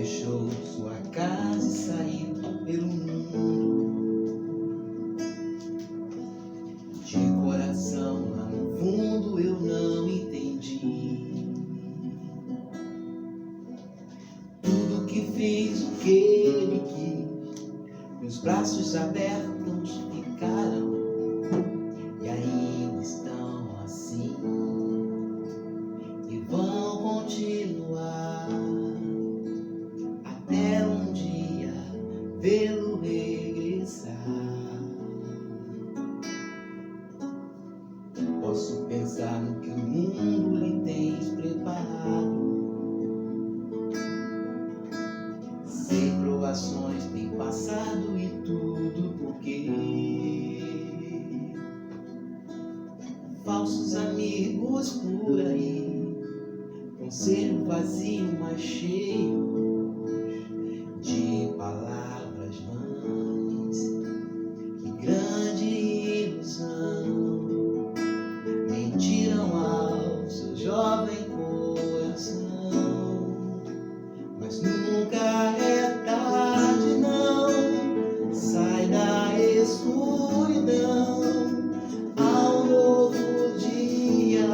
deixou sua casa e saiu pelo mundo. De coração lá no fundo eu não entendi tudo que fez, o que ele quis. Meus braços abertos ficaram e ainda estão assim, e vão continuar até um dia vê-lo regressar. Posso pensar no que o mundo lhe tens preparado. Sei, provações tem passado e tudo porque falsos amigos por aí, conselho vazio, mas cheio de palavras vãs. Que grande ilusão, mentiram ao seu jovem coração. Mas nunca é tarde, não. Sai da escuridão ao novo dia,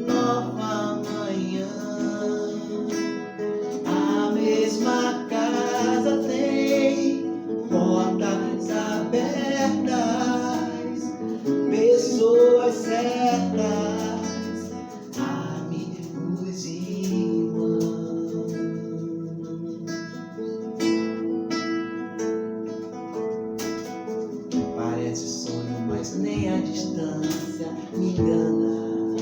nova manhã. A mesma casa tem portas abertas, pessoas certas, amigos e irmãos. Parece sonho, mas nem a distância me engana.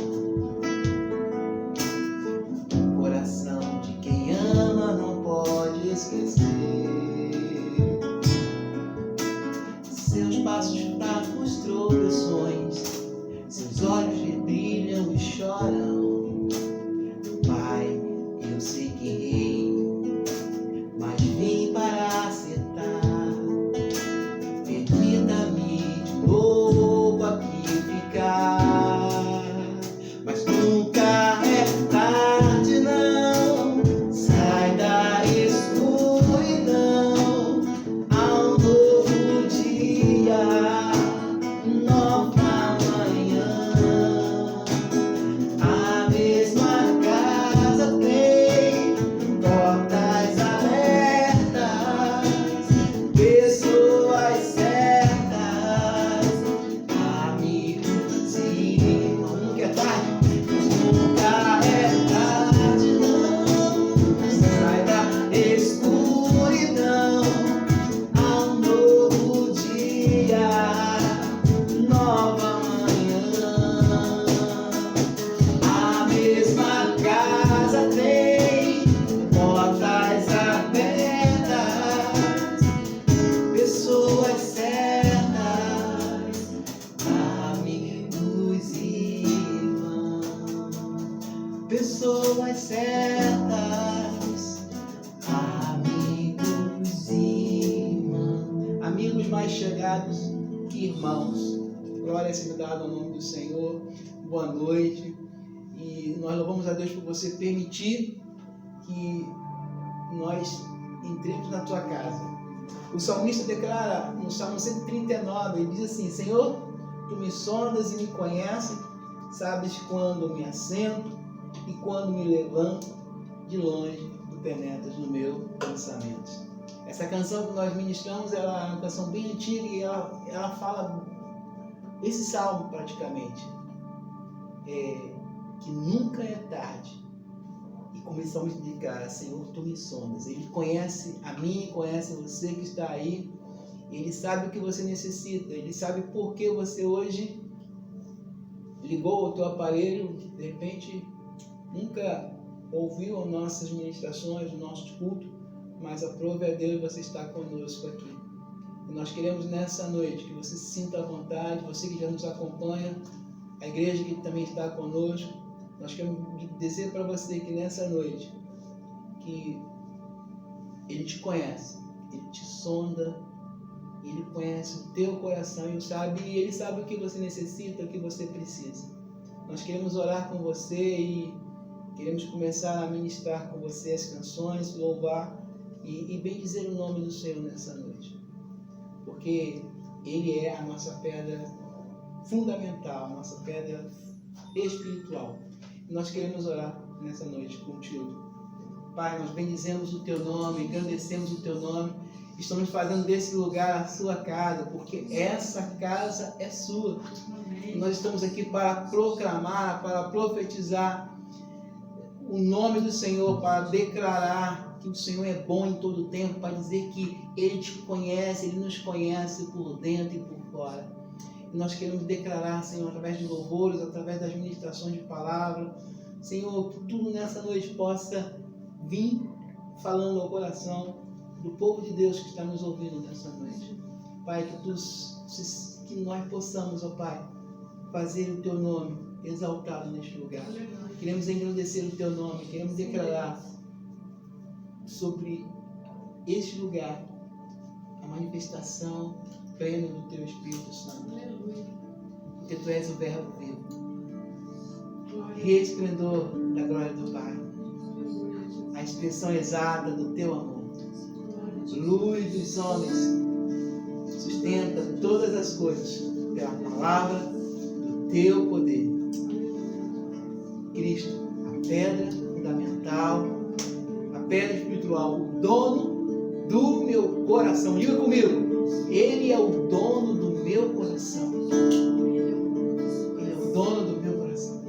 O coração de quem ama não pode esquecer seus passos fracos, tropeções, seus olhos brilham e choram. Pai, eu sei que errei, mas vim para acertar. Permita-me de novo aqui ficar. Mas nunca é tarde, não. Sai da escuridão ao novo dia, nova manhã. A mesma casa tem portas abertas, pessoas certas, amigos e irmãos. Nunca é tarde, nunca é tarde, não. Sai da escuridão ao novo dia, nova manhã. A mesma casa tem portas abertas, pessoas certas, amigos e irmãos. Pessoas certas, amigos e irmãos. Amigos mais chegados que irmãos. Glória seja dada ao nome do Senhor. Boa noite. E nós louvamos a Deus por você permitir que nós entremos na tua casa. O salmista declara no Salmo 139, ele diz assim: Senhor, tu me sondas e me conheces, sabes quando me assento e quando me levanto, de longe tu penetras no meu pensamento. Essa canção que nós ministramos, ela é uma canção bem antiga e ela fala esse salmo praticamente, que nunca é tarde. E começamos a declarar: Senhor, tu me sondas. Ele conhece a mim, conhece você que está aí. Ele sabe o que você necessita. Ele sabe por que você hoje ligou o teu aparelho, de repente nunca ouviu as nossas ministrações, os nossos cultos, mas aprove a Deus, você está conosco aqui. E nós queremos nessa noite que você se sinta à vontade, você que já nos acompanha, a igreja que também está conosco. Nós queremos dizer para você que nessa noite, que Ele te conhece, Ele te sonda, Ele conhece o teu coração e Ele sabe o que você necessita, o que você precisa. Nós queremos orar com você e Queremos começar a ministrar com você as canções, louvar e bendizer o nome do Senhor nessa noite. Porque Ele é a nossa pedra fundamental, a nossa pedra espiritual. E nós queremos orar nessa noite contigo. Pai, nós bendizemos o Teu nome, engrandecemos o Teu nome. Estamos fazendo desse lugar a sua casa, porque essa casa é sua. E nós estamos aqui para proclamar, para profetizar o nome do Senhor, para declarar que o Senhor é bom em todo o tempo, para dizer que Ele te conhece, Ele nos conhece por dentro e por fora. E nós queremos declarar, Senhor, através de louvores, através das ministrações de palavra, Senhor, que tudo nessa noite possa vir falando ao coração do povo de Deus que está nos ouvindo nessa noite. Pai, que nós possamos, ó Pai, fazer o Teu nome exaltado neste lugar. Queremos engrandecer o Teu nome, queremos declarar sobre este lugar a manifestação plena do Teu Espírito Santo. Porque Tu és o Verbo vivo, resplendor da glória do Pai, a expressão exata do Teu amor, luz dos homens, sustenta todas as coisas pela palavra do Teu poder. Cristo, a pedra fundamental, a pedra espiritual, o dono do meu coração. Diga comigo, Ele é o dono do meu coração. Ele é o dono do meu coração.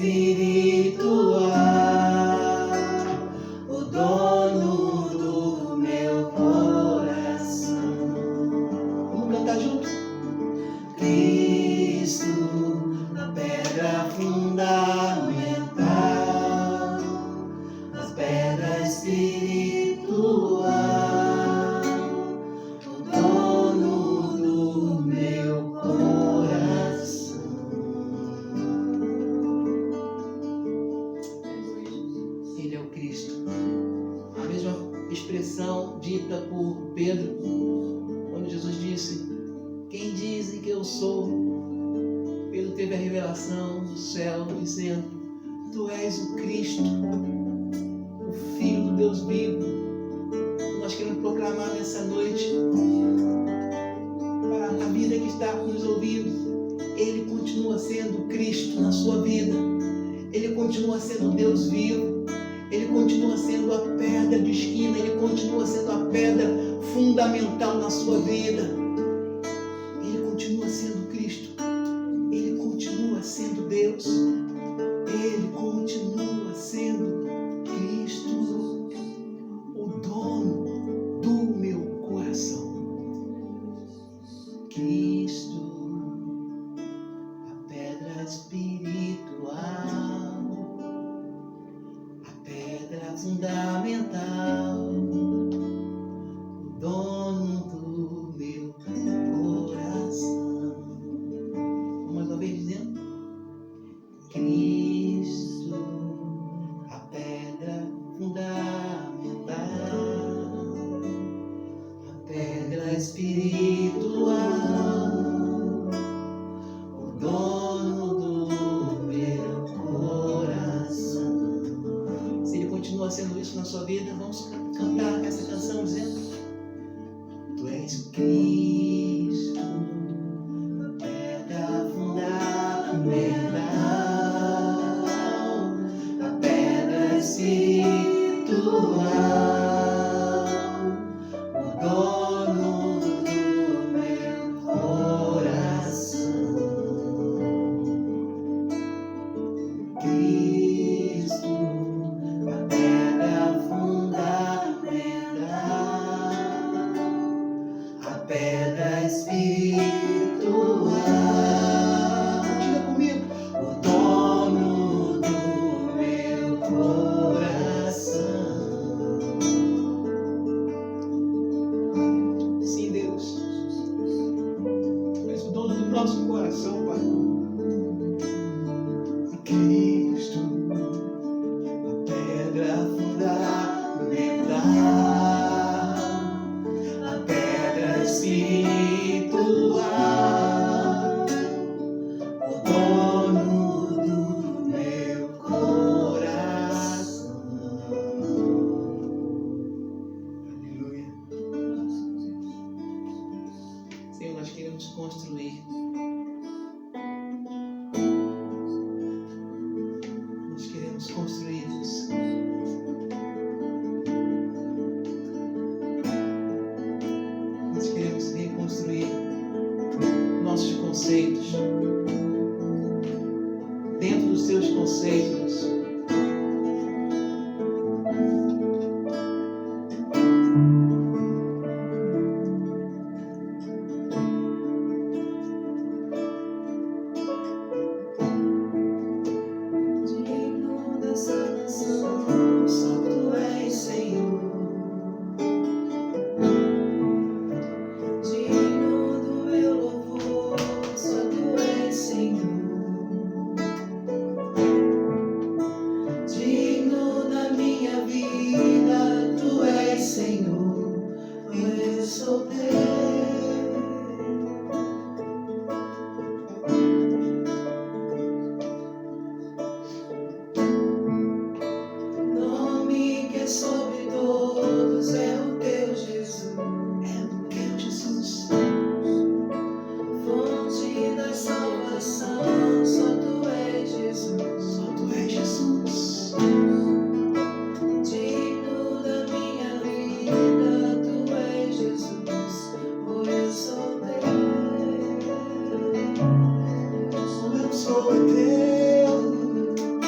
espiritual, o dono do meu coração. Vamos cantar juntos? Cristo, a pedra fundamental, a pedra espiritual, o dono do meu coração. Ele é o Cristo. A mesma expressão dita por Pedro, quando Jesus disse: quem dizem que eu sou? Pedro teve a revelação do céu dizendo: tu és o Cristo, o Filho do Deus vivo. Nós queremos proclamar nessa noite para a vida que está nos ouvindo: Ele continua sendo Cristo na sua vida. Ele continua sendo Deus vivo. Ele continua sendo a pedra de esquina. Ele continua sendo a pedra fundamental na sua vida. Ele continua sendo Cristo. Ele continua sendo Deus. Ele continua sendo Cristo, o dono do meu coração. Cristo, a pedra espiritual, a pedra fundamental, o dono do meu coração. Mais uma vez dizendo: Cristo, a pedra fundamental, a pedra espiritual, o dono do meu coração. Se Ele continua sendo isso na sua vida, vamos cantar essa canção dizendo: tu és Cristo, a pedra fundamental, a pedra espiritual, o dono do meu coração. Cristo, a pedra fundamental, a pedra espiritual. Diga comigo: o dono do meu coração. Sim, Deus, tu és o dono do nosso coração, Pai. Cristo, a pedra fundamental, a pedra espiritual, o dono do meu coração. Aleluia. Senhor, nós queremos construir. Nós queremos construir isso. Nós queremos reconstruir nossos conceitos dentro dos seus conceitos. Digno dessa nação, só tu és Senhor. Digno do meu louvor, só tu és Senhor. Digno da minha vida, tu és Senhor. Eu sou teu. Nome que é sobre todos é o teu Jesus. É o teu Jesus. Fonte da salvação, só tu és Jesus. Só tu és Jesus. Digno da minha vida, tu és Jesus. Oh, eu sou teu. Oh, eu sou teu.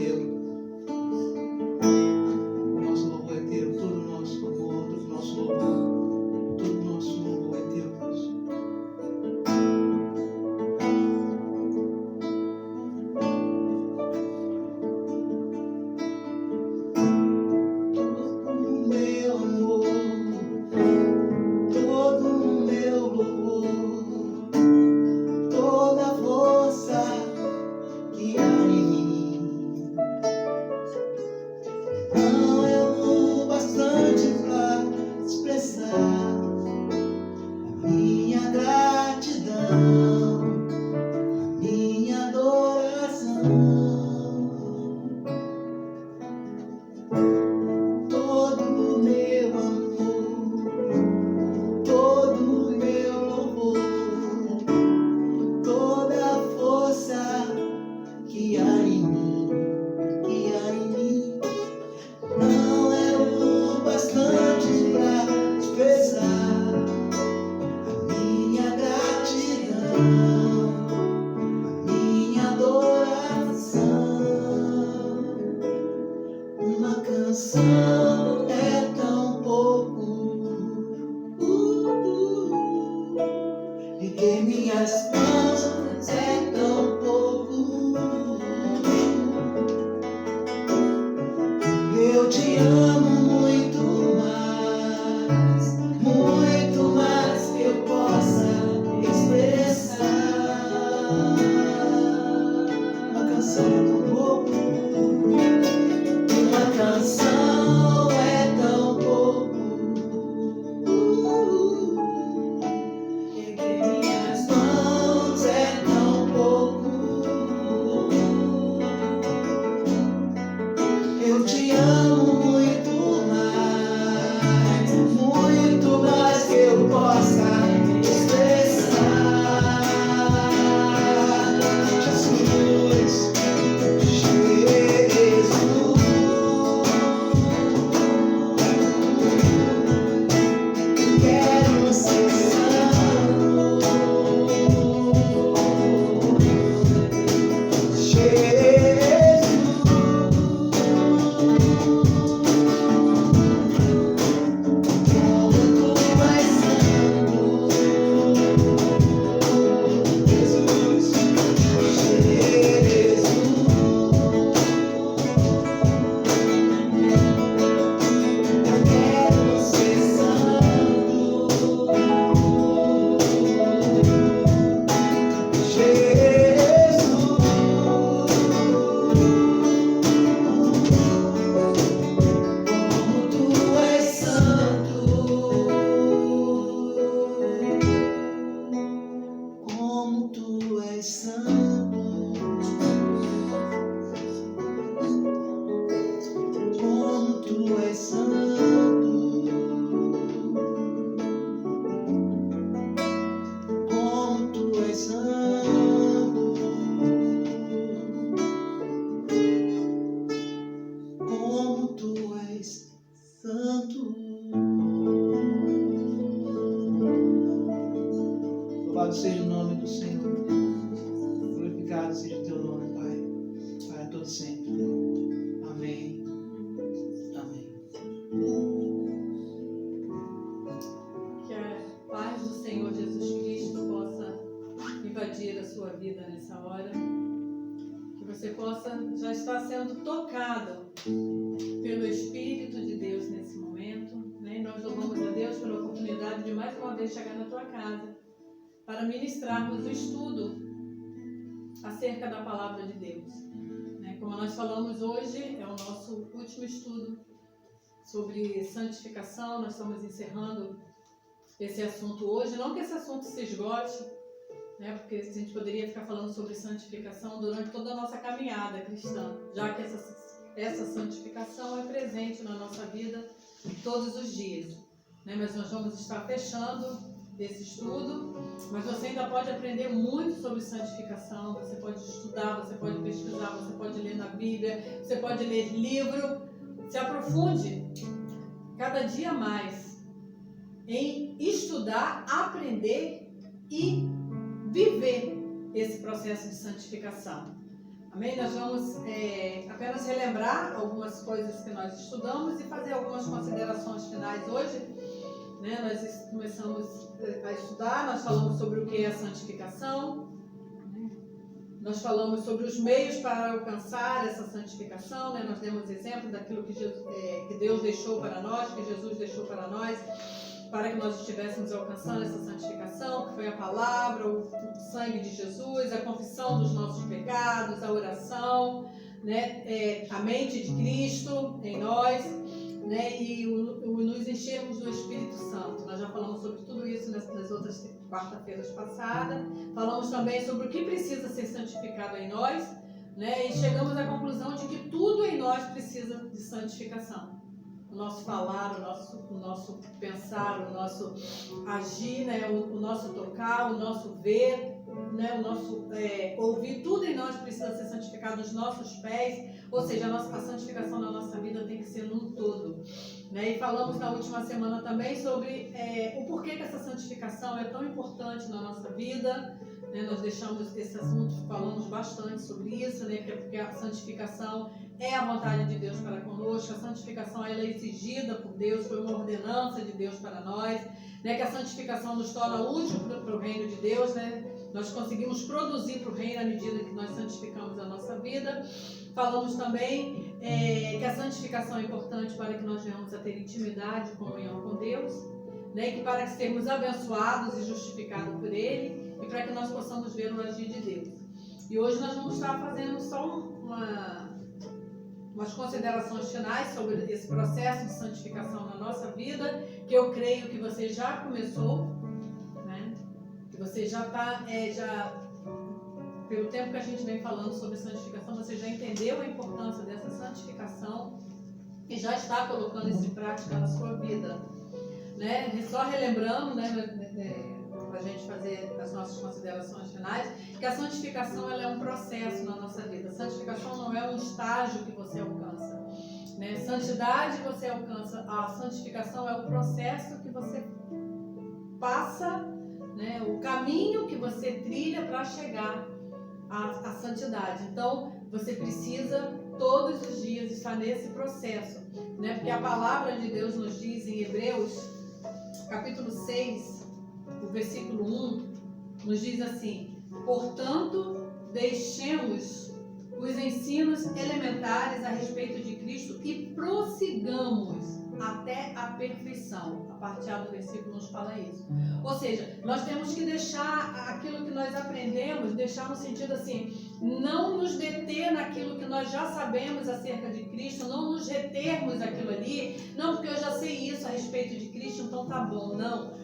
teu. O nosso louvor é teu. Todo o nosso amor, todo o nosso louvor, todo o nosso louvor é teu, Deus. Louvado seja o nome do Senhor. Glorificado seja o teu nome, Pai, para todo sempre. Amém. Amém. Que a paz do Senhor Jesus Cristo possa invadir a sua vida nessa hora. Que você possa já estar sendo tocado pelo Espírito de Deus nesse momento, né? E nós louvamos a Deus pela oportunidade de mais uma vez chegar na tua casa para ministrarmos o estudo acerca da palavra de Deus, né? Como nós falamos hoje, é o nosso último estudo sobre santificação. Nós estamos encerrando esse assunto hoje. Não que esse assunto se esgote, né? Porque a gente poderia ficar falando sobre santificação durante toda a nossa caminhada cristã, já que essa santificação é presente na nossa vida todos os dias, né? Mas nós vamos estar fechando esse estudo, mas você ainda pode aprender muito sobre santificação. Você pode estudar, você pode pesquisar, você pode ler na Bíblia, você pode ler livro. Se aprofunde cada dia mais em estudar, aprender e viver esse processo de santificação. Amém? Nós vamos apenas relembrar algumas coisas que nós estudamos e fazer algumas considerações finais hoje. Né? Nós começamos a estudar, nós falamos sobre o que é a santificação, nós falamos sobre os meios para alcançar essa santificação, né? Nós demos exemplo daquilo que Deus deixou para nós, que Jesus deixou para nós, para que nós estivéssemos alcançando essa santificação, que foi a palavra, o sangue de Jesus, a confissão dos nossos pecados, a oração, né? A mente de Cristo em nós, né? E nos enchermos do Espírito Santo. Nós já falamos sobre tudo isso nas outras quarta-feiras passadas. Falamos também sobre o que precisa ser santificado em nós, né? E chegamos à conclusão de que tudo em nós precisa de santificação. O nosso falar, o nosso pensar, o nosso agir, né? o nosso tocar, o nosso ver, né? O nosso ouvir, tudo em nós precisa ser santificado, os nossos pés, ou seja, a santificação na nossa vida tem que ser num todo. Né? E falamos na última semana também sobre o porquê que essa santificação é tão importante na nossa vida. Né? Nós deixamos esse assunto, falamos bastante sobre isso, né? Que é porque a santificação é a vontade de Deus para conosco, a santificação ela é exigida por Deus, foi uma ordenança de Deus para nós, né? Que a santificação nos torna útil para o reino de Deus, né? Nós conseguimos produzir para o reino à medida que nós santificamos a nossa vida. Falamos também que a santificação é importante para que nós venhamos a ter intimidade e comunhão com Deus, né? E que para sermos abençoados e justificados por Ele, e para que nós possamos ver o agir de Deus. E hoje nós vamos estar fazendo só umas considerações finais sobre esse processo de santificação na nossa vida, que eu creio que você já começou, né? Que você já está, pelo tempo que a gente vem falando sobre santificação, você já entendeu a importância dessa santificação e já está colocando isso em prática na sua vida. Né? Só relembrando, né, para a gente fazer as nossas considerações finais, que a santificação ela é um processo na nossa vida. A santificação não é um estágio que você alcança. Né? Santidade você alcança, a santificação é o processo que você passa, né? O caminho que você trilha para chegar à santidade. Então, você precisa todos os dias estar nesse processo. Né? Porque a palavra de Deus nos diz em Hebreus, capítulo 6, o versículo 1, nos diz assim: portanto, deixemos os ensinos elementares a respeito de Cristo e prossigamos até a perfeição. A partir do versículo nos fala isso. Ou seja, nós temos que deixar aquilo que nós aprendemos, deixar no sentido assim, não nos deter naquilo que nós já sabemos acerca de Cristo, não nos retermos aquilo ali, não porque eu já sei isso a respeito de Cristo, então tá bom, não.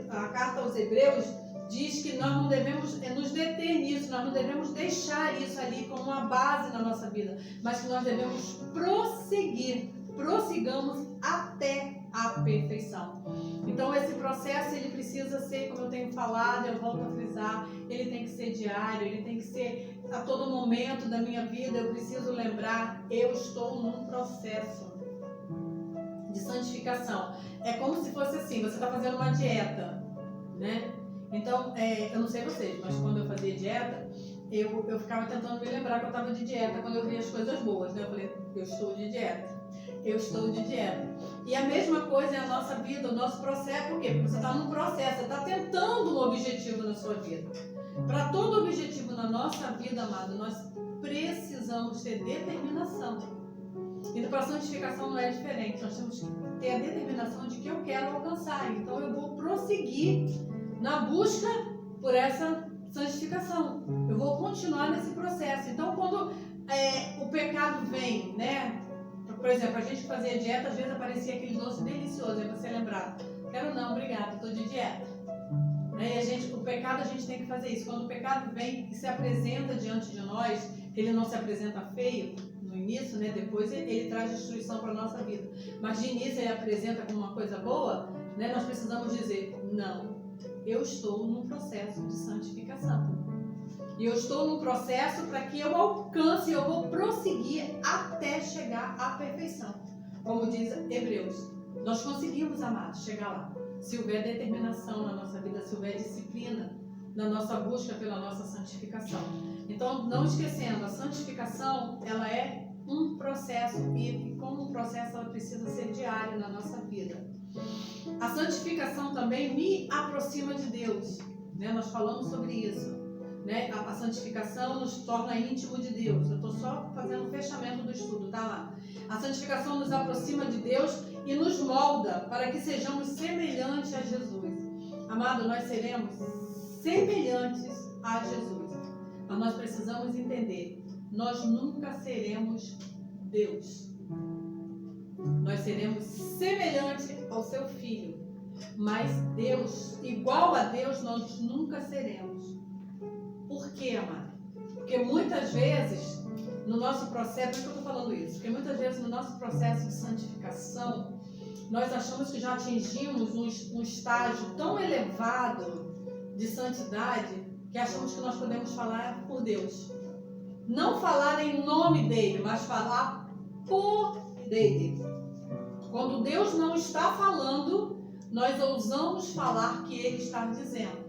A carta aos Hebreus diz que nós não devemos nos deter nisso, nós não devemos deixar isso ali como uma base na nossa vida, mas que nós devemos prossigamos até a perfeição. Então esse processo ele precisa ser, como eu tenho falado, eu volto a frisar, ele tem que ser diário, ele tem que ser a todo momento da minha vida. Eu preciso lembrar, eu estou num processo de santificação. É como se fosse assim, você está fazendo uma dieta, né? Então, eu não sei vocês, mas quando eu fazia dieta, eu ficava tentando me lembrar que eu estava de dieta quando eu via as coisas boas, né? Eu falei, eu estou de dieta. Eu estou de dieta. E a mesma coisa é a nossa vida, o nosso processo. Por quê? Porque você está num processo, você está tentando um objetivo na sua vida. Para todo objetivo na nossa vida, amado, nós precisamos ter determinação. E para a santificação não é diferente. Nós temos que ter a determinação de que eu quero alcançar. Então eu vou prosseguir na busca por essa santificação. Eu vou continuar nesse processo. Então quando o pecado vem, né? Por exemplo, a gente que fazia dieta, às vezes aparecia aquele doce delicioso, aí você lembrava, quero não, obrigada, estou de dieta. Né? E o pecado a gente tem que fazer isso. Quando o pecado vem e se apresenta diante de nós, ele não se apresenta feio no início, né? Depois ele traz destruição para a nossa vida. Mas de início ele apresenta como uma coisa boa, né? Nós precisamos dizer, não, eu estou num processo de santificação. E eu estou num processo para que eu alcance, eu vou prosseguir até chegar à perfeição. Como diz Hebreus, nós conseguimos, amados, chegar lá. Se houver determinação na nossa vida, se houver disciplina na nossa busca pela nossa santificação. Então, não esquecendo, a santificação, ela é processo e como um processo ela precisa ser diário na nossa vida. A santificação também me aproxima de Deus, né? Nós falamos sobre isso, né? A santificação nos torna íntimo de Deus. Eu estou só fazendo o fechamento do estudo, tá lá. A santificação nos aproxima de Deus e nos molda para que sejamos semelhantes a Jesus. Amado, nós seremos semelhantes a Jesus. Mas nós precisamos entender, nós nunca seremos Deus. Nós seremos semelhantes ao seu Filho. Mas Deus, igual a Deus, nós nunca seremos. Por quê, amado? Porque muitas vezes, no nosso processo, por que eu estou falando isso? Porque muitas vezes no nosso processo de santificação, nós achamos que já atingimos um estágio tão elevado de santidade que achamos que nós podemos falar por Deus. Não falar em nome dele, mas falar por dele. Quando Deus não está falando, nós ousamos falar que ele está dizendo.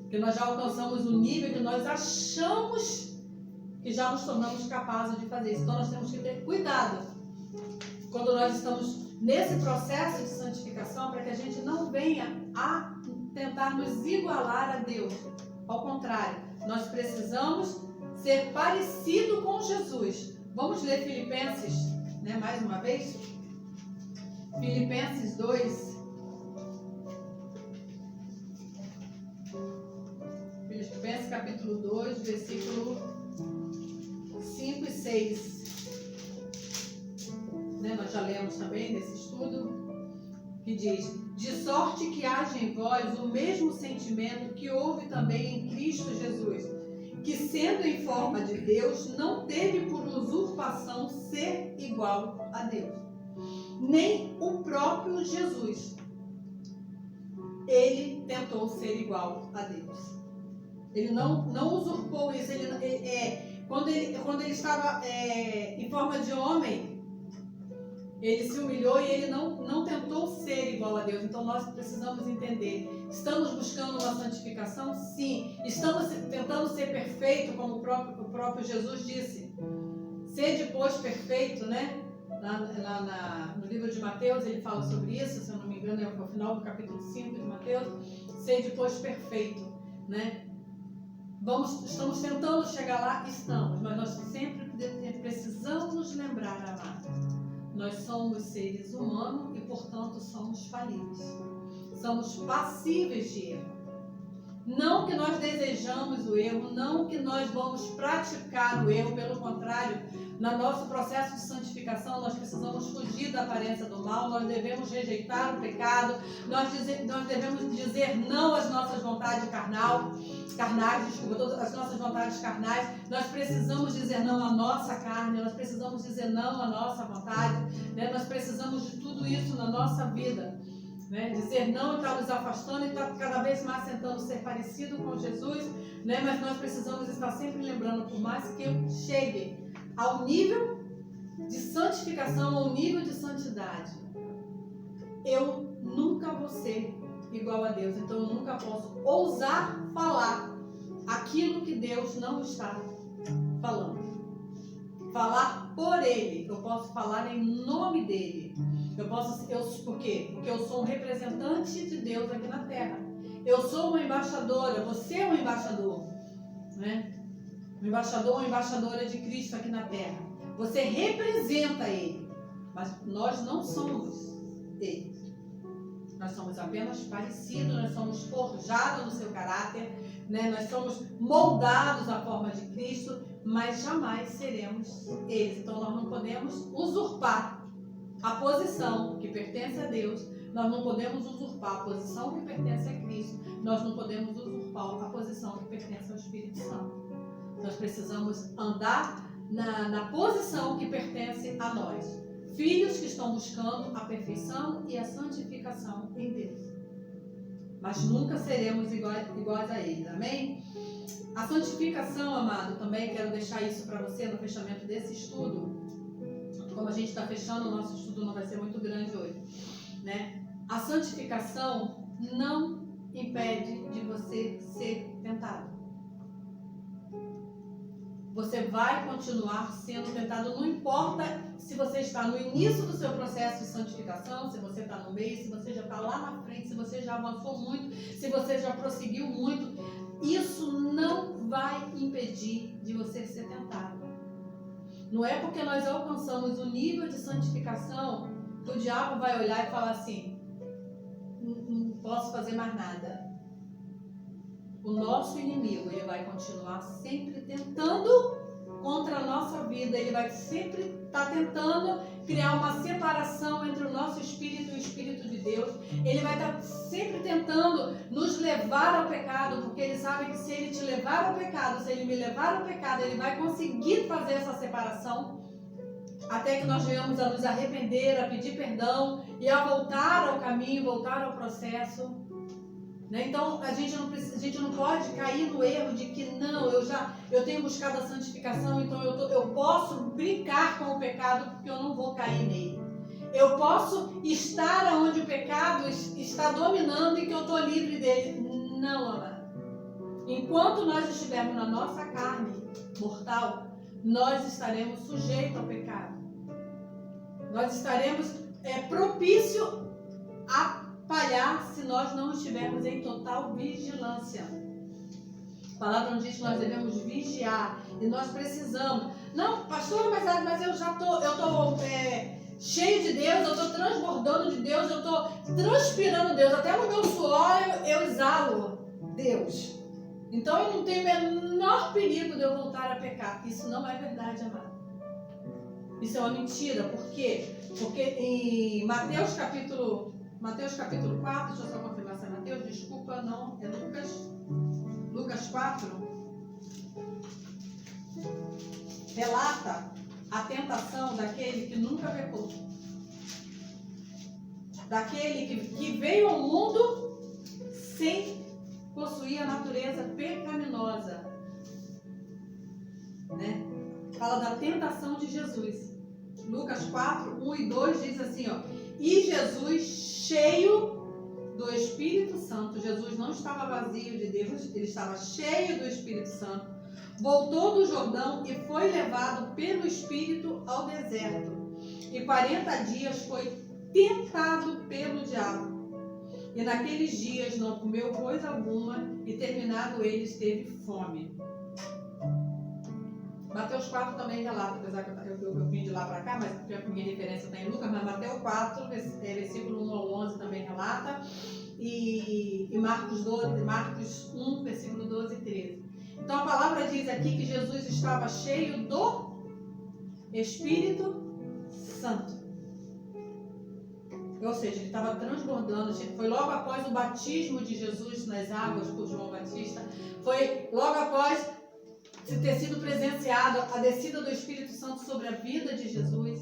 Porque nós já alcançamos o nível que nós achamos que já nos tornamos capazes de fazer isso. Então nós temos que ter cuidado quando nós estamos nesse processo de santificação, para que a gente não venha a tentar nos igualar a Deus. Ao contrário, nós precisamos ser parecido com Jesus. Vamos ler Filipenses, né, mais uma vez? Filipenses 2. Filipenses capítulo 2, versículo 5 e 6. Né, nós já lemos também nesse estudo, que diz: de sorte que haja em vós o mesmo sentimento que houve também em Cristo Jesus, que sendo em forma de Deus, não teve por usurpação ser igual a Deus. Nem o próprio Jesus, ele tentou ser igual a Deus. Ele não usurpou isso. Quando ele estava em forma de homem, ele se humilhou e ele não tentou ser igual a Deus. Então nós precisamos entender. Estamos buscando uma santificação? Sim. Estamos tentando ser perfeito, como o próprio Jesus disse. Sede, pois, perfeito, né? No livro de Mateus ele fala sobre isso, se eu não me engano é o final do capítulo 5 de Mateus. Sede, pois, perfeito, né? Estamos tentando chegar lá? Estamos, mas nós sempre precisamos lembrar, amado. Nós somos seres humanos e, portanto, somos falíveis. Somos passíveis de erro. Não que nós desejamos o erro, não que nós vamos praticar o erro, pelo contrário, no nosso processo de santificação, nós precisamos fugir da aparência do mal, nós devemos rejeitar o pecado, nós devemos dizer não às nossas vontades todas as nossas vontades carnais, nós precisamos dizer não à nossa carne, nós precisamos dizer não à nossa vontade, né? Nós precisamos de tudo isso na nossa vida. Né? Dizer não está nos afastando e está cada vez mais tentando ser parecido com Jesus, né? Mas nós precisamos estar sempre lembrando, por mais que eu chegue ao nível de santificação, ao nível de santidade, eu nunca vou ser igual a Deus. Então eu nunca posso ousar falar aquilo que Deus não está falando. Falar por Ele, eu posso falar em nome dEle. Por quê? Porque eu sou um representante de Deus aqui na Terra. Eu sou uma embaixadora, você é um embaixador, né? Um embaixador, uma embaixadora de Cristo aqui na Terra. Você representa Ele, mas nós não somos Ele. Nós somos apenas parecidos, nós somos forjados no seu caráter, né? Nós somos moldados à forma de Cristo, mas jamais seremos eles. Então nós não podemos usurpar a posição que pertence a Deus, nós não podemos usurpar a posição que pertence a Cristo, nós não podemos usurpar a posição que pertence ao Espírito Santo. Nós precisamos andar na posição que pertence a nós, filhos que estão buscando a perfeição e a santificação em Deus. Mas nunca seremos iguais a Ele, amém? A santificação, amado, também quero deixar isso para você no fechamento desse estudo. Como a gente está fechando, o nosso estudo não vai ser muito grande hoje, né? A santificação não impede de você ser tentado. Você vai continuar sendo tentado, não importa se você está no início do seu processo de santificação, se você está no meio, se você já está lá na frente, se você já avançou muito, se você já prosseguiu muito. Isso não vai impedir de você ser tentado. Não é porque nós alcançamos o nível de santificação que o diabo vai olhar e falar assim: não posso fazer mais nada. O nosso inimigo, ele vai continuar sempre tentando contra a nossa vida. Ele vai sempre estar tentando criar uma separação entre o nosso espírito e o Espírito de Deus. Ele vai estar sempre tentando nos levar ao pecado, porque ele sabe que se ele te levar ao pecado, se ele me levar ao pecado, ele vai conseguir fazer essa separação, até que nós venhamos a nos arrepender, a pedir perdão e a voltar ao caminho, voltar ao processo. Então a gente não pode cair no erro de que não, eu tenho buscado a santificação, então eu posso brincar com o pecado porque eu não vou cair nele. Eu posso estar onde o pecado está dominando e que eu estou livre dele. Não, amado. Enquanto nós estivermos na nossa carne mortal, nós estaremos sujeitos ao pecado. Nós estaremos propícios a falhar se nós não estivermos em total vigilância. A palavra nos diz que nós devemos vigiar e nós precisamos. Não, pastor, mas eu já estou cheio de Deus, eu estou transbordando de Deus, eu estou transpirando Deus, até no meu suor eu exalo Deus. Então eu não tenho o menor perigo de eu voltar a pecar. Isso não é verdade, amado. Isso é uma mentira. Por quê? Porque em Mateus capítulo 4, deixa eu só confirmar se é Mateus, desculpa, não, é Lucas 4, relata a tentação daquele que nunca pecou. Daquele que veio ao mundo sem possuir a natureza pecaminosa. Né? Fala da tentação de Jesus. Lucas 4, 1 e 2 diz assim, ó: e Jesus, cheio do Espírito Santo, Jesus não estava vazio de Deus, ele estava cheio do Espírito Santo, voltou do Jordão e foi levado pelo Espírito ao deserto. E 40 dias foi tentado pelo diabo. E naqueles dias não comeu coisa alguma, e terminado eles teve fome. Mateus 4 também relata, apesar que eu vim de lá para cá, mas a minha referência está em Lucas, mas Mateus 4, versículo 1 ao 11 também relata, e Marcos 1, versículo 12 e 13. Então a palavra diz aqui que Jesus estava cheio do Espírito Santo. Ou seja, ele estava transbordando. Foi logo após o batismo de Jesus nas águas por João Batista. Foi logo após ter sido presenciado a descida do Espírito Santo sobre a vida de Jesus.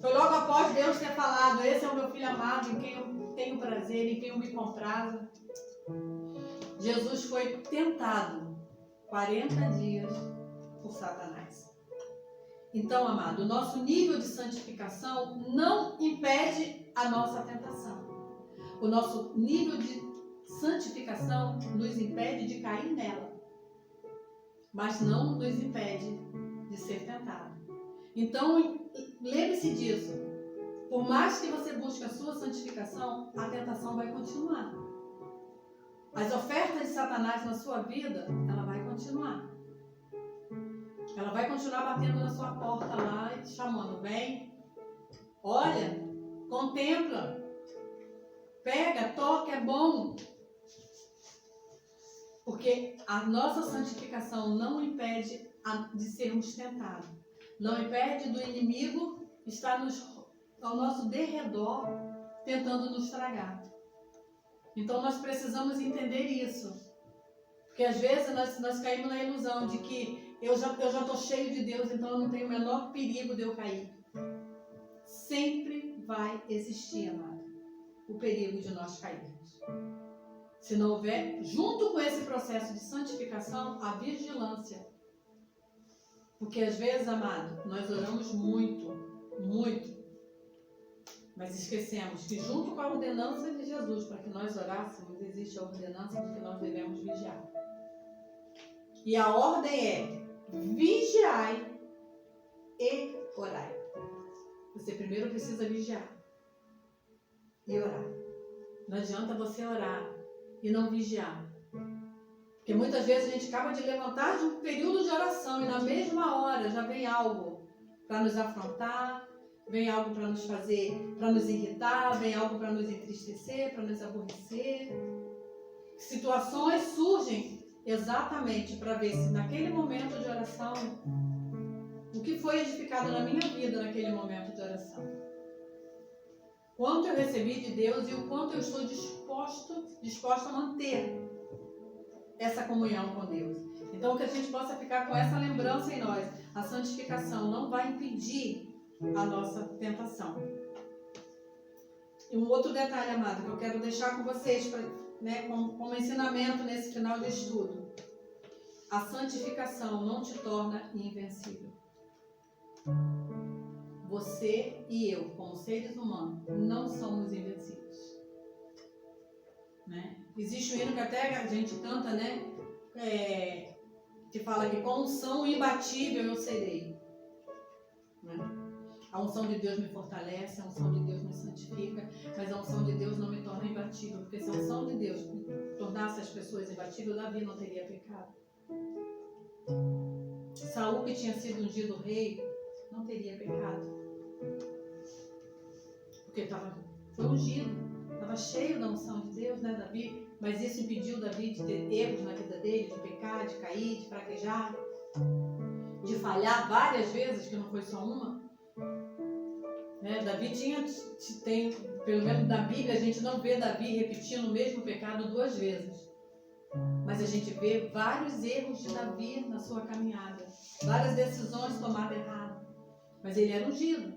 Foi logo após Deus ter falado: esse é o meu filho amado, em quem eu tenho prazer, em quem eu me comprazo. Jesus foi tentado 40 dias por Satanás. Então, amado, o nosso nível de santificação não impede a nossa tentação. O nosso nível de santificação nos impede de cair nela, mas não nos impede de ser tentado. Então, lembre-se disso. Por mais que você busque a sua santificação, a tentação vai continuar. As ofertas de Satanás na sua vida, ela vai continuar. Ela vai continuar batendo na sua porta lá e te chamando: vem, olha, contempla, pega, toca, é bom. Porque a nossa santificação não impede de sermos tentados. Não impede do inimigo estar ao nosso derredor tentando nos tragar. Então nós precisamos entender isso. Porque às vezes nós caímos na ilusão de que eu já estou cheio de Deus, então eu não tenho o menor perigo de eu cair. Sempre vai existir, amado, o perigo de nós cairmos. Se não houver, junto com esse processo de santificação, a vigilância. Porque às vezes, amado, nós oramos muito, muito, mas esquecemos que junto com a ordenança de Jesus, para que nós orássemos, existe a ordenança de que nós devemos vigiar. E a ordem é: vigiai e orai. Você primeiro precisa vigiar e orar. Não adianta você orar e não vigiar. Porque muitas vezes a gente acaba de levantar de um período de oração e na mesma hora já vem algo para nos afrontar, vem algo para nos fazer, para nos irritar, vem algo para nos entristecer, para nos aborrecer. Situações surgem exatamente para ver se naquele momento de oração, o que foi edificado na minha vida naquele momento de oração. Quanto eu recebi de Deus e o quanto eu estou disposta a manter essa comunhão com Deus. Então, que a gente possa ficar com essa lembrança em nós. A santificação não vai impedir a nossa tentação. E um outro detalhe, amado, que eu quero deixar com vocês, como ensinamento nesse final de estudo. A santificação não te torna invencível. Você e eu, como seres humanos, não somos invencíveis. Existe um hino que até a gente canta, que fala que com unção imbatível eu serei. A unção de Deus me fortalece, a unção de Deus me santifica, mas a unção de Deus não me torna imbatível, porque se a unção de Deus tornasse as pessoas imbatíveis, Davi não teria pecado. Saul, que tinha sido ungido rei, não teria pecado, porque foi ungido, estava cheio da unção de Deus, Davi? Mas isso impediu Davi de ter erros na vida dele, de pecar, de cair, de fraquejar, de falhar várias vezes, que não foi só uma. Davi tem, pelo menos na Bíblia, a gente não vê Davi repetindo o mesmo pecado 2 vezes. Mas a gente vê vários erros de Davi na sua caminhada, várias decisões tomadas erradas. Mas ele era ungido,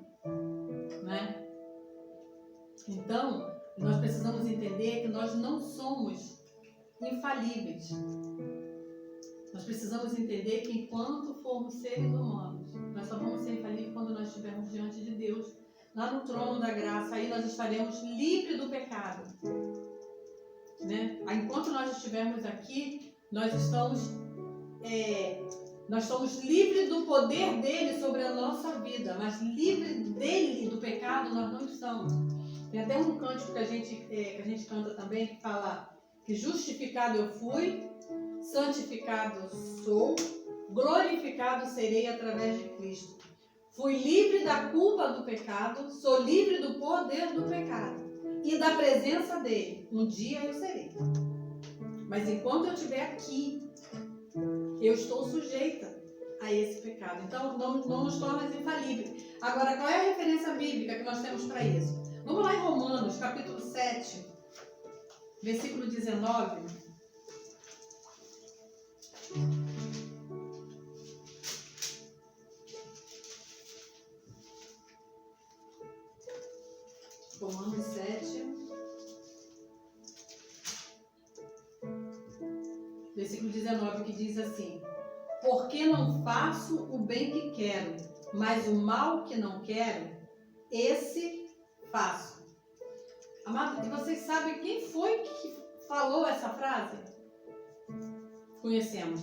Então, nós precisamos entender que nós não somos infalíveis. Nós precisamos entender que enquanto formos seres humanos, nós só vamos ser infalíveis quando nós estivermos diante de Deus, lá no trono da graça. Aí nós estaremos livres do pecado. Enquanto nós estivermos aqui, nós somos livres do poder dele sobre a nossa vida, mas livres dele do pecado nós não estamos. Tem até um cântico que a gente canta também, que fala que justificado eu fui, santificado sou, glorificado serei através de Cristo. Fui livre da culpa do pecado, sou livre do poder do pecado e da presença dele. Um dia eu serei. Mas enquanto eu estiver aqui, eu estou sujeita a esse pecado. Então, não nos torna infalíveis. Agora, qual é a referência bíblica que nós temos para isso? Vamos lá em Romanos, capítulo 7, versículo 19. Romanos 7, versículo 19, que diz assim: porque não faço o bem que quero, mas o mal que não quero, esse faço. Amado, vocês sabem quem foi que falou essa frase? Conhecemos,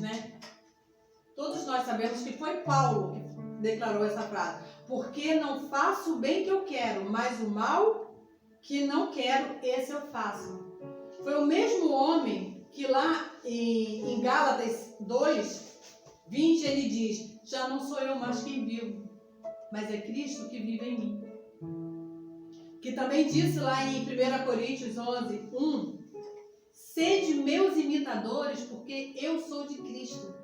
Todos nós sabemos que foi Paulo que declarou essa frase. Porque não faço o bem que eu quero, mas o mal que não quero, esse eu faço. Foi o mesmo homem que lá em Gálatas 2, 20, ele diz: já não sou eu mais quem vivo, mas é Cristo que vive em mim. Que também disse lá em 1 Coríntios 11, 1, sede meus imitadores, porque eu sou de Cristo.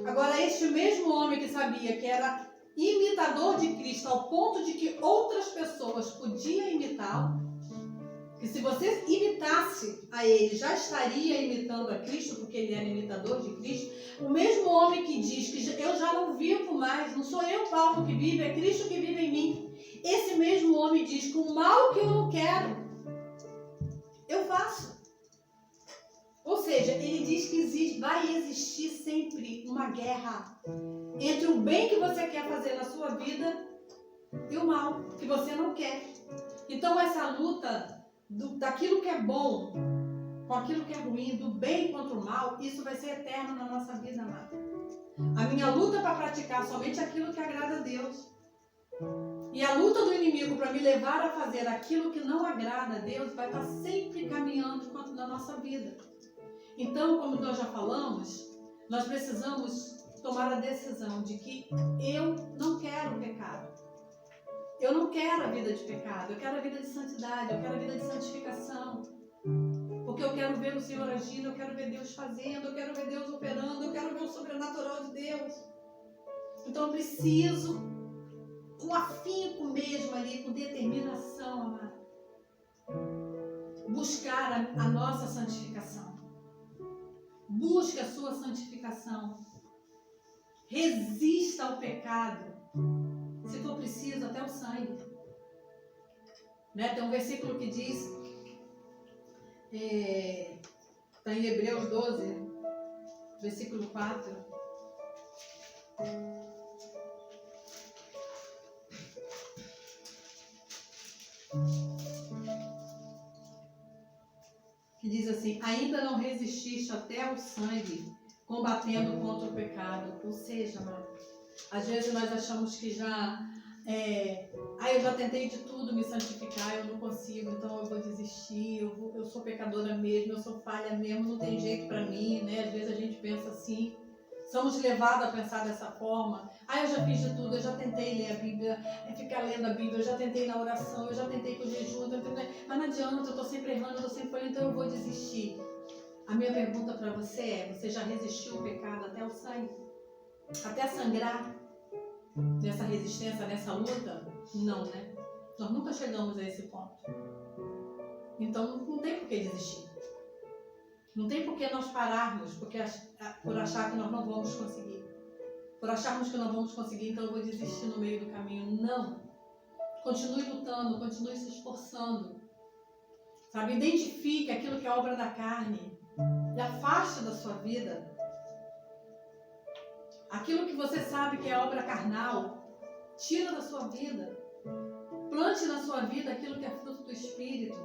Agora, este mesmo homem que sabia que era imitador de Cristo, ao ponto de que outras pessoas podiam imitá-lo, que se você imitasse a ele, já estaria imitando a Cristo, porque ele era imitador de Cristo. O mesmo homem que diz que eu já não vivo mais, não sou eu, Paulo, que vive, é Cristo que vive em mim. Esse mesmo homem diz que o mal que eu não quero, eu faço. Ou seja, ele diz que vai existir sempre uma guerra entre o bem que você quer fazer na sua vida e o mal que você não quer. Então essa luta daquilo que é bom com aquilo que é ruim, do bem contra o mal, isso vai ser eterno na nossa vida, amada. A minha luta para praticar somente aquilo que agrada a Deus. E a luta do inimigo para me levar a fazer aquilo que não agrada a Deus vai estar sempre caminhando na nossa vida. Então, como nós já falamos, nós precisamos tomar a decisão de que eu não quero pecado. Eu não quero a vida de pecado, eu quero a vida de santidade, eu quero a vida de santificação. Porque eu quero ver o Senhor agindo, eu quero ver Deus fazendo, eu quero ver Deus operando, eu quero ver o sobrenatural de Deus. Então eu preciso, com afinco mesmo ali, com determinação, amado, buscar a nossa santificação. Busque a sua santificação. Resista ao pecado. Se for preciso, até o sangue. Né? Tem um versículo que diz, está em Hebreus 12, versículo 4. Que diz assim: ainda não resististe até ao sangue, combatendo contra o pecado. Ou seja, amado, às vezes nós achamos que eu já tentei de tudo me santificar, eu não consigo, então eu vou desistir, eu sou pecadora mesmo, eu sou falha mesmo, não tem jeito para mim, né? Às vezes a gente pensa assim, somos levados a pensar dessa forma. Eu já fiz de tudo, eu já tentei ler a Bíblia, ficar lendo a Bíblia, eu já tentei na oração, eu já tentei com o jejum, mas não adianta, eu estou sempre errando, eu estou sempre falando, então eu vou desistir. A minha pergunta para você é: você já resistiu ao pecado até o sangue? Até sangrar? Nessa resistência, nessa luta? Não, né? Nós nunca chegamos a esse ponto. Então não tem por que desistir. Não tem por que nós pararmos por achar que nós não vamos conseguir. Por acharmos que não vamos conseguir, então eu vou desistir no meio do caminho. Não. Continue lutando, continue se esforçando. Sabe? Identifique aquilo que é obra da carne e afaste da sua vida aquilo que você sabe que é obra carnal. Tira da sua vida. Plante na sua vida aquilo que é fruto do Espírito.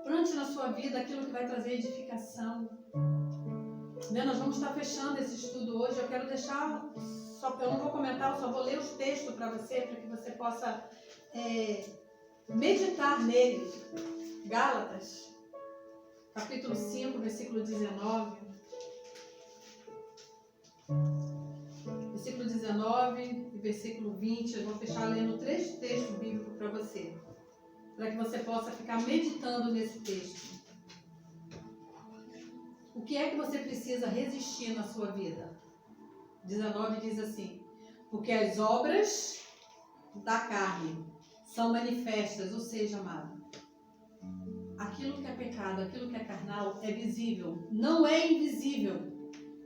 Plante na sua vida aquilo que vai trazer edificação. Né? Nós vamos estar fechando esse estudo hoje. Eu quero deixar, eu não vou comentar, eu só vou ler os textos para você, para que você possa meditar neles. Gálatas, capítulo 5, versículo 19. Versículo 19 e versículo 20, eu vou fechar lendo 3 textos bíblicos para você, para que você possa ficar meditando nesse texto. O que é que você precisa resistir na sua vida? 19 diz assim: porque as obras da carne são manifestas, ou seja, amado, aquilo que é pecado, aquilo que é carnal é visível, não é invisível,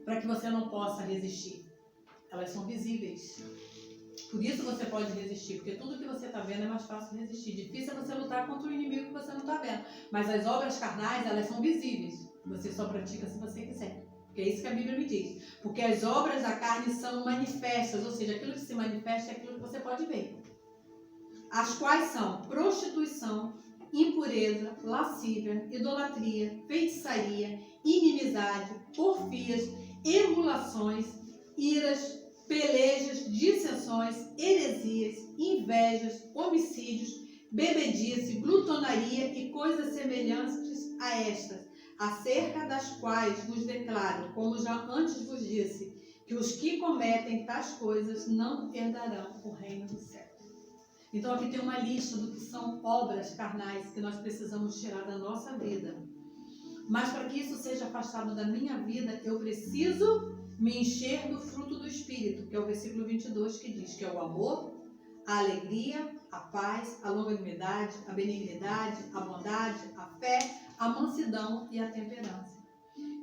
para que você não possa resistir. Elas são visíveis. Por isso você pode resistir, porque tudo que você está vendo é mais fácil resistir. Difícil é você lutar contra o inimigo que você não está vendo. Mas as obras carnais, elas são visíveis. Você só pratica se você quiser. Porque é isso que a Bíblia me diz. Porque as obras da carne são manifestas, ou seja, aquilo que se manifesta é aquilo que você pode ver. As quais são prostituição, impureza, lascívia, idolatria, feitiçaria, inimizade, porfias, emulações, iras, pelejas, dissensões, heresias, invejas, homicídios, bebedice, glutonaria e coisas semelhantes a estas, acerca das quais vos declaro, como já antes vos disse, que os que cometem tais coisas não herdarão o reino dos céus. Então aqui tem uma lista do que são obras carnais que nós precisamos tirar da nossa vida. Mas para que isso seja afastado da minha vida, eu preciso me encher do fruto do Espírito, que é o versículo 22, que diz que é o amor, a alegria, a paz, a longanimidade, a benignidade, a bondade, a fé, a mansidão e a temperança.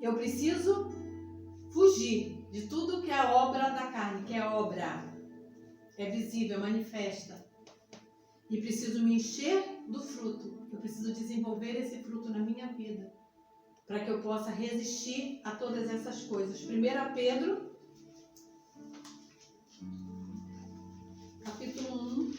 Eu preciso fugir de tudo que é obra da carne, que é obra, é visível, é manifesta. E preciso me encher do fruto. Eu preciso desenvolver esse fruto na minha vida, para que eu possa resistir a todas essas coisas. 1 Pedro, capítulo 1,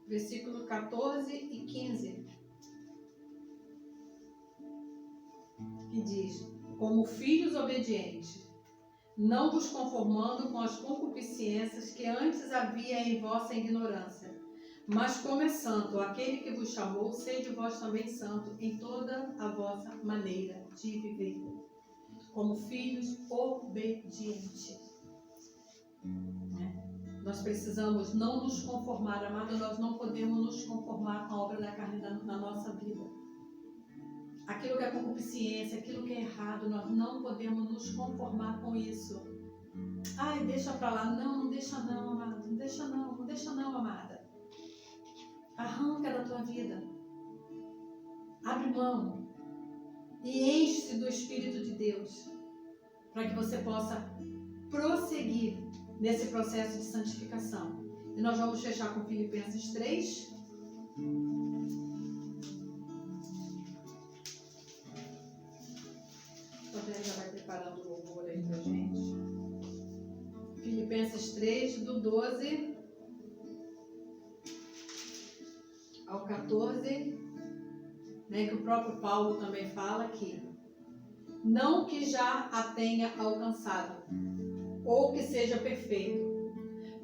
versículo 14 e 15. que diz: como filhos obedientes, não vos conformando com as concupiscências que antes havia em vossa ignorância, mas como é santo aquele que vos chamou, sede vós também santo em toda a vossa maneira de viver, como filhos obedientes. Nós precisamos não nos conformar, amado, nós não podemos nos conformar com a obra da carne na nossa vida. Aquilo que é concupiscência, aquilo que é errado, nós não podemos nos conformar com isso. Ai, deixa pra lá. Não, não deixa não, amado. Não deixa não, não deixa não, amada. Arranca da tua vida. Abre mão. E enche-se do Espírito de Deus. Para que você possa prosseguir nesse processo de santificação. E nós vamos fechar com Filipenses 3. A André já vai preparando o louvor aí pra gente. Filipenses 3, do 12 ao 14, né, que o próprio Paulo também fala aqui. Não que já a tenha alcançado, ou que seja perfeito,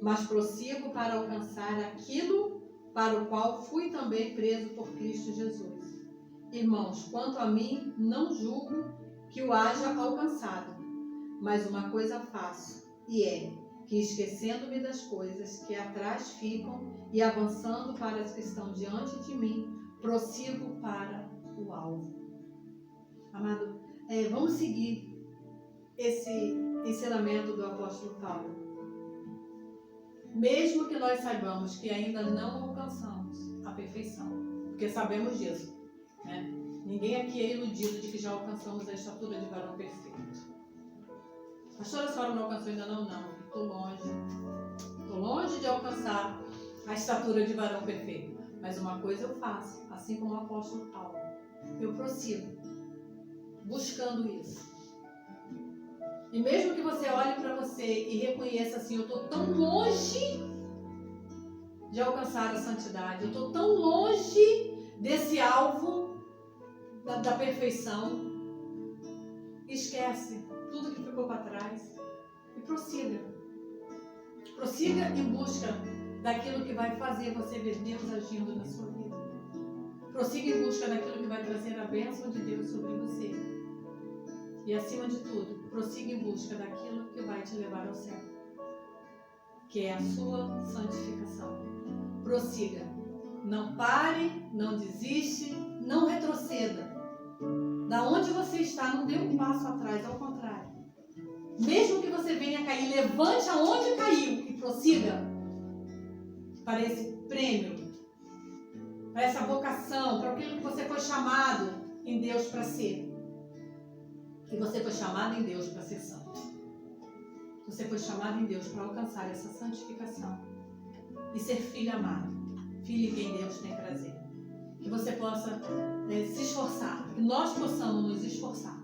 mas prossigo para alcançar aquilo para o qual fui também preso por Cristo Jesus. Irmãos, quanto a mim, não julgo que o haja alcançado, mas uma coisa faço, e é que, esquecendo-me das coisas que atrás ficam e avançando para as que estão diante de mim, prossigo para o alvo. Amado, vamos seguir esse ensinamento do apóstolo Paulo. Mesmo que nós saibamos que ainda não alcançamos a perfeição, porque sabemos disso, né? Ninguém aqui é iludido de que já alcançamos a estatura de varão perfeito. Pastora, a senhora não alcançou ainda não? Não, estou longe. Estou longe de alcançar a estatura de varão perfeito. Mas uma coisa eu faço, assim como o apóstolo Paulo. Eu prossigo, buscando isso. E mesmo que você olhe para você e reconheça assim, eu estou tão longe de alcançar a santidade, eu estou tão longe desse alvo da perfeição, esquece tudo que ficou para trás e prossiga. Prossiga em busca daquilo que vai fazer você ver Deus agindo na sua vida. Prossiga em busca daquilo que vai trazer a bênção de Deus sobre você. E acima de tudo, prossiga em busca daquilo que vai te levar ao céu, que é a sua santificação. Prossiga. Não pare, não desiste, não retroceda. Da onde você está, não dê um passo atrás, ao contrário. Mesmo que você venha cair, levante aonde caiu e prossiga para esse prêmio, para essa vocação, para aquilo que você foi chamado em Deus para ser. E você foi chamado em Deus para ser santo. Você foi chamado em Deus para alcançar essa santificação e ser filho amado, filho em quem Deus tem prazer. Que você possa se esforçar, que nós possamos nos esforçar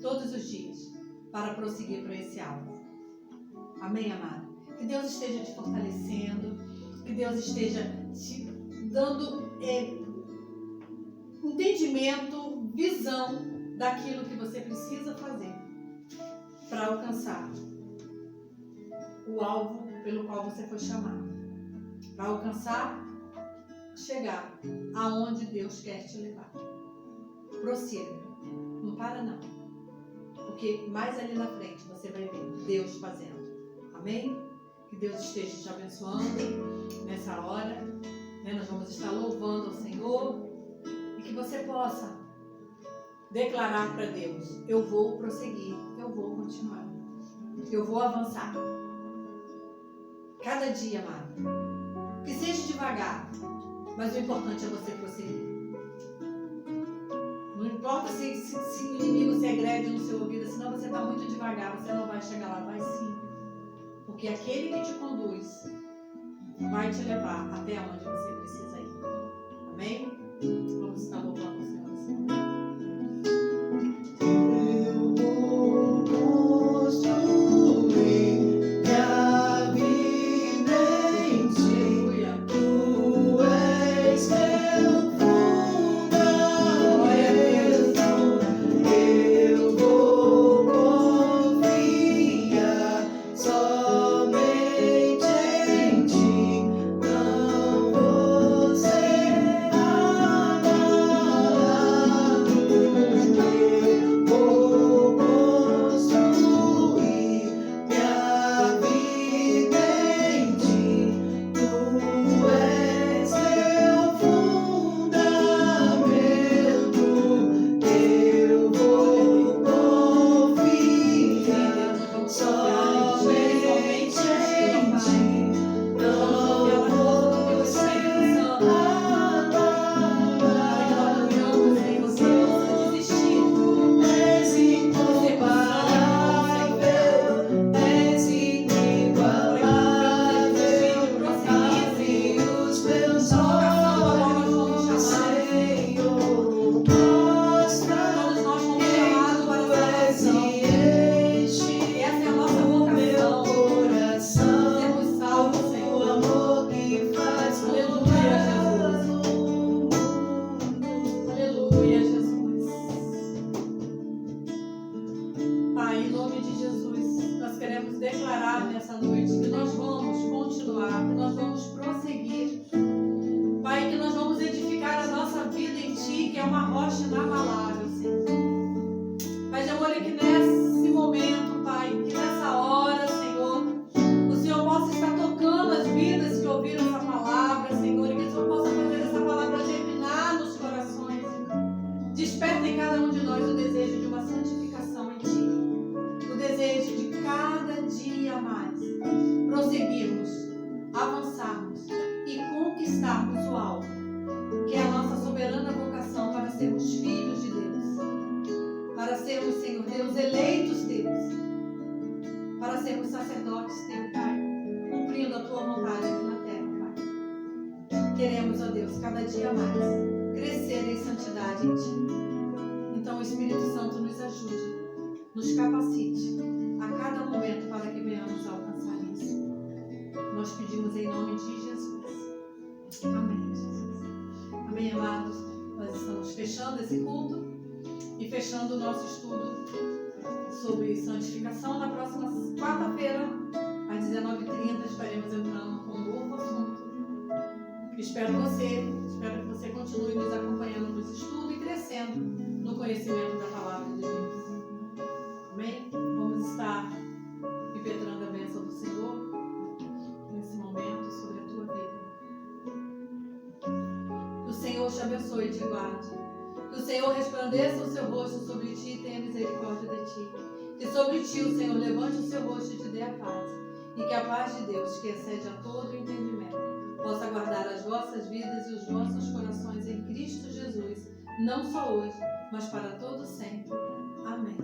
todos os dias para prosseguir para esse alvo. Amém, amado? Que Deus esteja te fortalecendo, que Deus esteja te dando entendimento, visão daquilo que você precisa fazer para alcançar o alvo pelo qual você foi chamado, para alcançar, chegar aonde Deus quer te levar. Prossiga, não para não, porque mais ali na frente você vai ver Deus fazendo. Amém? Que Deus esteja te abençoando nessa hora, né? Nós vamos estar louvando ao Senhor e que você possa declarar para Deus: eu vou prosseguir, eu vou continuar, eu vou avançar. Cada dia, amado. Que seja devagar, mas o importante é você prosseguir. Não importa se o inimigo se agrede no seu ouvido, senão você está muito devagar, você não vai chegar lá, vai sim. Porque aquele que te conduz vai te levar até onde você precisa ir. Amém? Vamos estar louvando o Senhor assim. Yeah. queremos declarar nessa noite que nós vamos continuar, que nós vamos prosseguir. Pai, que nós vamos edificar a nossa vida em Ti, que é uma rocha inabalável, Senhor. Pai de amor, é que nesse momento, Pai, que nessa hora, Senhor, o Senhor possa estar tocando as vidas que ouviram essa palavra, Senhor, e que o Senhor possa fazer essa palavra germinar nos corações. Desperta em cada um de nós o desejo de uma santificação em Ti, o desejo de cada dia mais prosseguirmos, avançarmos e conquistarmos o alvo, que é a nossa soberana vocação para sermos filhos de Deus, para sermos, Senhor Deus, eleitos Deus, para sermos sacerdotes Teu, Pai, cumprindo a Tua vontade aqui na terra, Pai. Queremos, ó Deus, cada dia mais crescer em santidade em Ti. Então o Espírito Santo nos ajude, nos capacite a cada momento para que venhamos a alcançar isso. Nós pedimos em nome de Jesus. Amém, Jesus. Amém, amados. Nós estamos fechando esse culto e fechando o nosso estudo sobre santificação. Na próxima quarta-feira, às 19h30, estaremos entrando com um novo assunto. Espero que você continue nos acompanhando nos estudos e crescendo no conhecimento da palavra de Deus. Amém? Vamos estar impetrando a bênção do Senhor nesse momento sobre a tua vida. Que o Senhor te abençoe e te guarde. Que o Senhor resplandeça o seu rosto sobre ti e tenha misericórdia de ti. Que sobre ti o Senhor levante o seu rosto e te dê a paz. E que a paz de Deus, que excede a todo entendimento, possa guardar as vossas vidas e os vossos corações em Cristo Jesus, não só hoje, mas para todo sempre. Amém.